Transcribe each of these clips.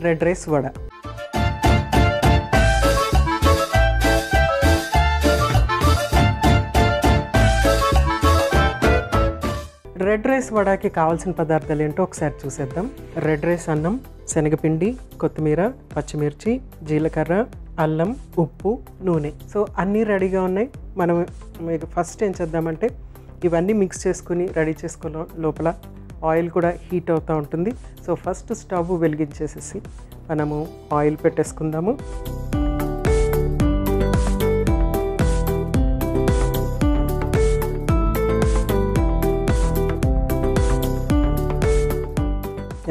Red rice vada. Red rice వడకి కావాల్సిన పదార్థాలు ఏంటో ఒకసారి చూసేద్దాం. రెడ్ రైస్ అన్నం, శనగపిండి, కొత్తిమీర, పచ్చిమిర్చి, జీలకర్ర, అల్లం, ఉప్పు, నూనె. సో అన్నీ రెడీగా ఉన్నాయి. మనం మీకు ఫస్ట్ ఏం చేద్దామంటే ఇవన్నీ మిక్స్ చేసుకుని రెడీ చేసుకో లోపల ఆయిల్ కూడా హీట్ అవుతూ ఉంటుంది. సో ఫస్ట్ స్టవ్ వెలిగించేసేసి మనము ఆయిల్ పెట్టేసుకుందాము.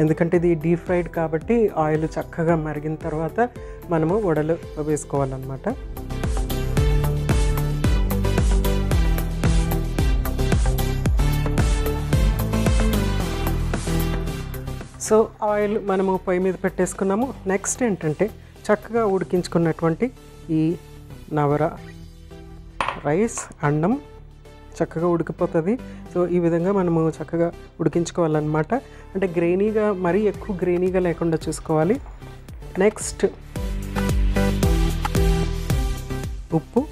ఎందుకంటే ఇది డీప్ ఫ్రైడ్ కాబట్టి ఆయిల్ చక్కగా మరిగిన తర్వాత మనము వడలు వేసుకోవాలన్నమాట. సో ఆయిల్ మనము పొయ్యి మీద పెట్టేసుకున్నాము. నెక్స్ట్ ఏంటంటే చక్కగా ఉడికించుకున్నటువంటి ఈ నవర రైస్ అన్నం చక్కగా ఉడికిపోతుంది. సో ఈ విధంగా మనము చక్కగా ఉడికించుకోవాలన్నమాట. అంటే గ్రెయినీగా, మరీ ఎక్కువ గ్రెయినీగా లేకుండా చూసుకోవాలి. నెక్స్ట్ ఉప్పు,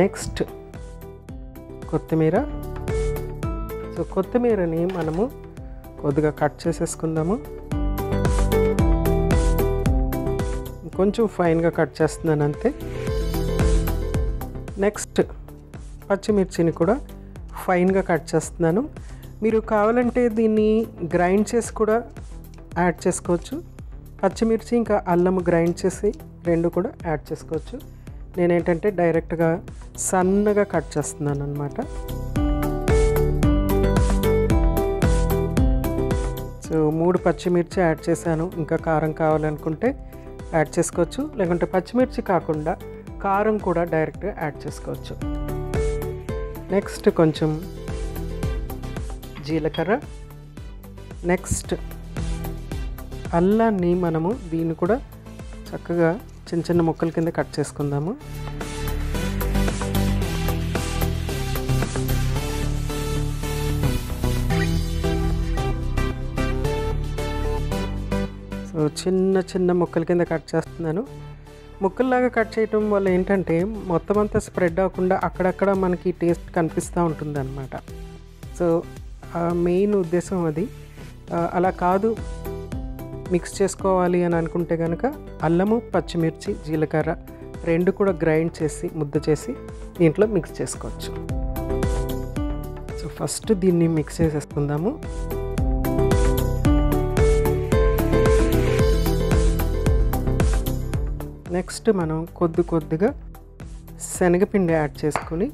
నెక్స్ట్ కొత్తిమీర. సో కొత్తిమీరని మనము కొద్దిగా కట్ చేసేసుకుందాము. కొంచెం ఫైన్గా కట్ చేస్తున్నాను అంతే. నెక్స్ట్ పచ్చిమిర్చిని కూడా ఫైన్గా కట్ చేస్తున్నాను. మీరు కావాలంటే దీన్ని గ్రైండ్ చేసి కూడా యాడ్ చేసుకోవచ్చు. పచ్చిమిర్చి ఇంకా అల్లం గ్రైండ్ చేసి రెండు కూడా యాడ్ చేసుకోవచ్చు. నేనేంటంటే డైరెక్ట్గా సన్నగా కట్ చేస్తున్నాను అన్నమాట. సో 3 పచ్చిమిర్చి యాడ్ చేశాను. ఇంకా కారం కావాలనుకుంటే యాడ్ చేసుకోవచ్చు, లేకుంటే పచ్చిమిర్చి కాకుండా కారం కూడా డైరెక్ట్గా యాడ్ చేసుకోవచ్చు. నెక్స్ట్ కొంచెం జీలకర్ర, నెక్స్ట్ అల్లాన్ని మనము దీన్ని కూడా చక్కగా చిన్న చిన్న ముక్కల కింద కట్ చేసుకుందాము. సో చిన్న చిన్న ముక్కల కింద కట్ చేస్తున్నాను. ముక్కల్లాగా కట్ చేయటం వల్ల ఏంటంటే మొత్తం అంతా స్ప్రెడ్ అవ్వకుండా అక్కడక్కడ మనకి టేస్ట్ కనిపిస్తూ ఉంటుంది అన్నమాట. సో మెయిన్ ఉద్దేశం అది. అలా కాదు, మిక్స్ చేసుకోవాలి అని అనుకుంటే కనుక అల్లము, పచ్చిమిర్చి, జీలకర్ర రెండు కూడా గ్రైండ్ చేసి ముద్ద చేసి దీంట్లో మిక్స్ చేసుకోవచ్చు. సో ఫస్ట్ దీన్ని మిక్స్ చేసేసుకుందాము. నెక్స్ట్ మనం కొద్దిగా శనగపిండి యాడ్ చేసుకొని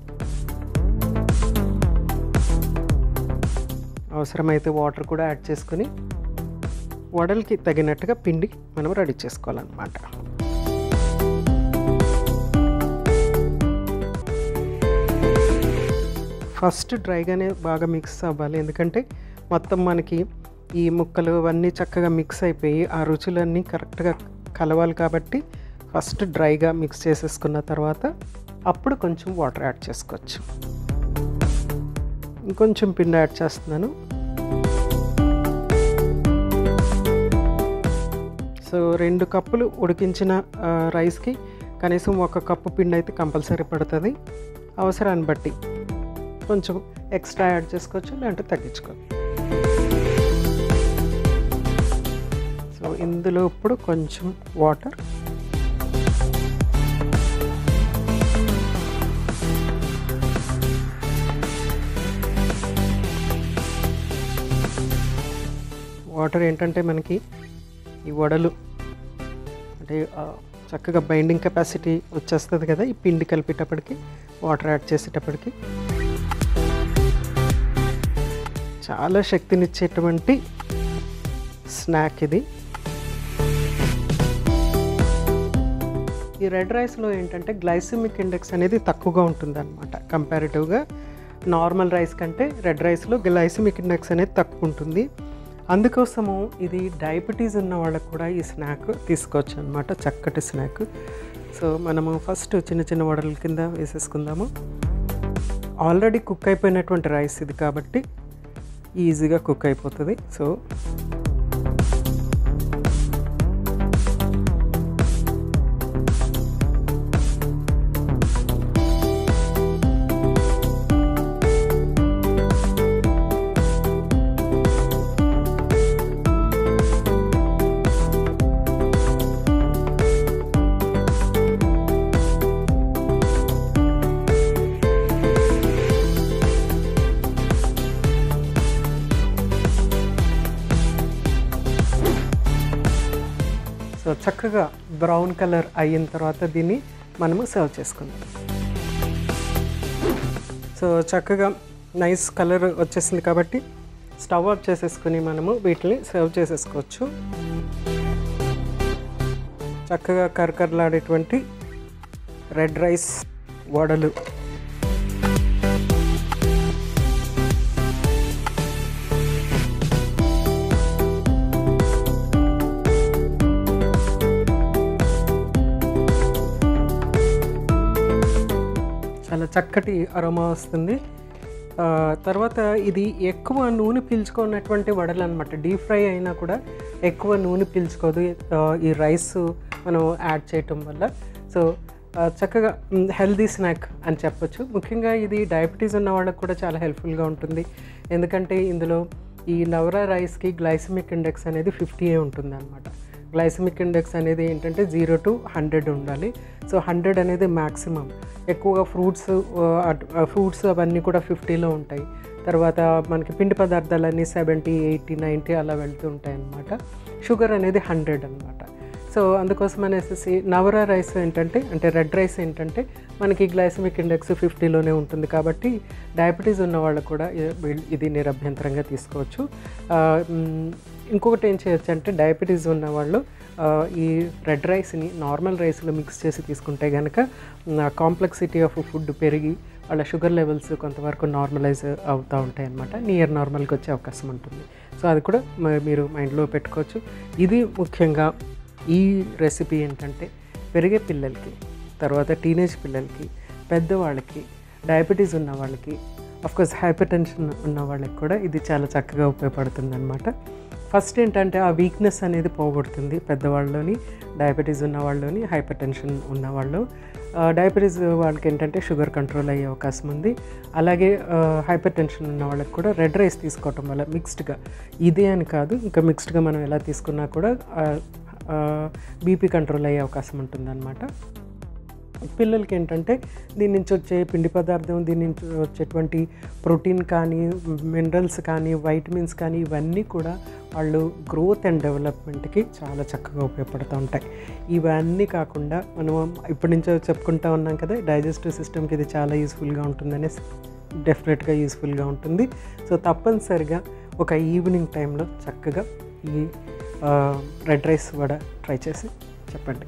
అవసరమైతే వాటర్ కూడా యాడ్ చేసుకొని వడలకి తగినట్టుగా పిండి మనం రెడీ చేసుకోవాలన్నమాట. ఫస్ట్ డ్రైగానే బాగా మిక్స్ అవ్వాలి. ఎందుకంటే మొత్తం మనకి ఈ ముక్కలు అవన్నీ చక్కగా మిక్స్ అయిపోయి ఆ రుచులన్నీ కరెక్ట్గా కలవాలి. కాబట్టి ఫస్ట్ డ్రైగా మిక్స్ చేసేసుకున్న తర్వాత అప్పుడు కొంచెం వాటర్ యాడ్ చేసుకోవచ్చు. ఇంకొంచెం పిండి యాడ్ చేస్తున్నాను. సో 2 కప్పులు ఉడికించిన రైస్కి కనీసం 1 కప్పు పిండి అయితే కంపల్సరీ పడుతుంది. అవసరాన్ని బట్టి కొంచెం ఎక్స్ట్రా యాడ్ చేసుకోవచ్చు, లేదంటే తగ్గించుకోవచ్చు. సో ఇందులో ఇప్పుడు కొంచెం వాటర్, వాటర్ ఏంటంటే మనకి ఈ వడలు అంటే చక్కగా బైండింగ్ కెపాసిటీ వచ్చేస్తుంది కదా ఈ పిండి కలిపేటప్పటికి, వాటర్ యాడ్ చేసేటప్పటికి. చాలా శక్తినిచ్చేటువంటి స్నాక్ ఇది. ఈ రెడ్ రైస్లో ఏంటంటే గ్లైసెమిక్ ఇండెక్స్ అనేది తక్కువగా ఉంటుంది అన్నమాట. కంపారిటివ్గా నార్మల్ రైస్ కంటే రెడ్ రైస్లో గ్లైసెమిక్ ఇండెక్స్ అనేది తక్కువ ఉంటుంది. అందుకోసము ఇది డయాబెటీస్ ఉన్న వాళ్ళకు కూడా ఈ స్నాక్ తీసుకోవచ్చు అన్నమాట. చక్కటి స్నాక్. సో మనము ఫస్ట్ చిన్న చిన్న వడల కింద వేసేసుకుందాము. ఆల్రెడీ కుక్ అయిపోయినటువంటి రైస్ ఇది కాబట్టి ఈజీగా కుక్ అయిపోతుంది. సో చక్కగా బ్రౌన్ కలర్ అయిన తర్వాత దీన్ని మనము సర్వ్ చేసుకుందాం. సో చక్కగా నైస్ కలర్ వచ్చేసింది కాబట్టి స్టవ్ ఆఫ్ చేసేసుకుని మనము వీటిని సర్వ్ చేసేసుకోవచ్చు. చక్కగా కరకరలాడేటువంటి రెడ్ రైస్ వడలు. చాలా చక్కటి అరోమా వస్తుంది. తర్వాత ఇది ఎక్కువ నూనె పీల్చుకున్నటువంటి వడలు అనమాట. డీప్ ఫ్రై అయినా కూడా ఎక్కువ నూనె పీల్చుకోదు ఈ రైస్ మనం యాడ్ చేయటం వల్ల. సో చక్కగా హెల్దీ స్నాక్ అని చెప్పొచ్చు. ముఖ్యంగా ఇది డయాబెటీస్ ఉన్న వాళ్ళకి కూడా చాలా హెల్ప్ఫుల్గా ఉంటుంది. ఎందుకంటే ఇందులో ఈ నవరా రైస్కి గ్లైసెమిక్ ఇండెక్స్ అనేది 50 ఉంటుంది అనమాట. గ్లైసెమిక్ ఇండెక్స్ అనేది ఏంటంటే 0 to 100 ఉండాలి. సో 100 అనేది మ్యాక్సిమం. ఎక్కువగా ఫ్రూట్స్ అవన్నీ కూడా 50లో ఉంటాయి. తర్వాత మనకి పిండి పదార్థాలన్నీ 70, 80, 90 అలా వెళ్తూ ఉంటాయి అన్నమాట. షుగర్ అనేది 100 అనమాట. సో అందుకోసం అనేసి నవరా రైస్ ఏంటంటే అంటే రెడ్ రైస్ ఏంటంటే మనకి గ్లైసెమిక్ ఇండెక్స్ 50లోనే ఉంటుంది. కాబట్టి డయాబెటీస్ ఉన్న వాళ్ళు కూడా ఇది నిరభ్యంతరంగా తీసుకోవచ్చు. ఇంకొకటి ఏం చేయొచ్చు అంటే డయాబెటీస్ ఉన్న వాళ్ళు ఈ రెడ్ రైస్ని నార్మల్ రైస్లో మిక్స్ చేసి తీసుకుంటే కనుక కాంప్లెక్సిటీ ఆఫ్ ఫుడ్ పెరిగి వాళ్ళ షుగర్ లెవెల్స్ కొంతవరకు నార్మలైజ్ అవుతూ ఉంటాయి అన్నమాట. నియర్ నార్మల్కి వచ్చే అవకాశం ఉంటుంది. సో అది కూడా మీరు మైండ్లో పెట్టుకోవచ్చు. ఇది ముఖ్యంగా ఈ రెసిపీ ఏంటంటే పెరిగే పిల్లలకి, తర్వాత టీనేజ్ పిల్లలకి, పెద్దవాళ్ళకి, డయాబెటీస్ ఉన్న వాళ్ళకి, ఆఫ్కోర్స్ హైపర్ టెన్షన్ ఉన్న వాళ్ళకి కూడా ఇది చాలా చక్కగా ఉపయోగపడుతుంది అనమాట. ఫస్ట్ ఏంటంటే ఆ వీక్నెస్ అనేది పోగొడుతుంది పెద్దవాళ్ళలోని, డయాబెటీస్ ఉన్న వాళ్ళలోని, హైపర్ టెన్షన్ ఉన్నవాళ్ళు. డయాబెటీస్ వాళ్ళకి ఏంటంటే షుగర్ కంట్రోల్ అయ్యే అవకాశం ఉంది. అలాగే హైపర్ టెన్షన్ ఉన్న వాళ్ళకి కూడా రెడ్ రైస్ తీసుకోవటం వల్ల మిక్స్డ్గా, ఇదే అని కాదు ఇంకా మిక్స్డ్గా మనం ఎలా తీసుకున్నా కూడా బీపీ కంట్రోల్ అయ్యే అవకాశం ఉంటుందన్నమాట. పిల్లలకి ఏంటంటే దీని నుంచి వచ్చే పిండి పదార్థం, దీని నుంచి వచ్చేటువంటి ప్రోటీన్ కానీ, మినరల్స్ కానీ, వైటమిన్స్ కానీ ఇవన్నీ కూడా వాళ్ళు గ్రోత్ అండ్ డెవలప్మెంట్కి చాలా చక్కగా ఉపయోగపడుతూ ఉంటాయి. ఇవన్నీ కాకుండా మనం ఇప్పటి నుంచో చెప్పుకుంటూ ఉన్నాం కదా, డైజెస్టివ్ సిస్టమ్కి ఇది చాలా యూస్ఫుల్గా ఉంటుందనేసి. డెఫినెట్గా యూస్ఫుల్గా ఉంటుంది. సో తప్పనిసరిగా ఒక ఈవినింగ్ టైంలో చక్కగా ఈ రెడ్ రైస్ వడ ట్రై చేసి చెప్పండి.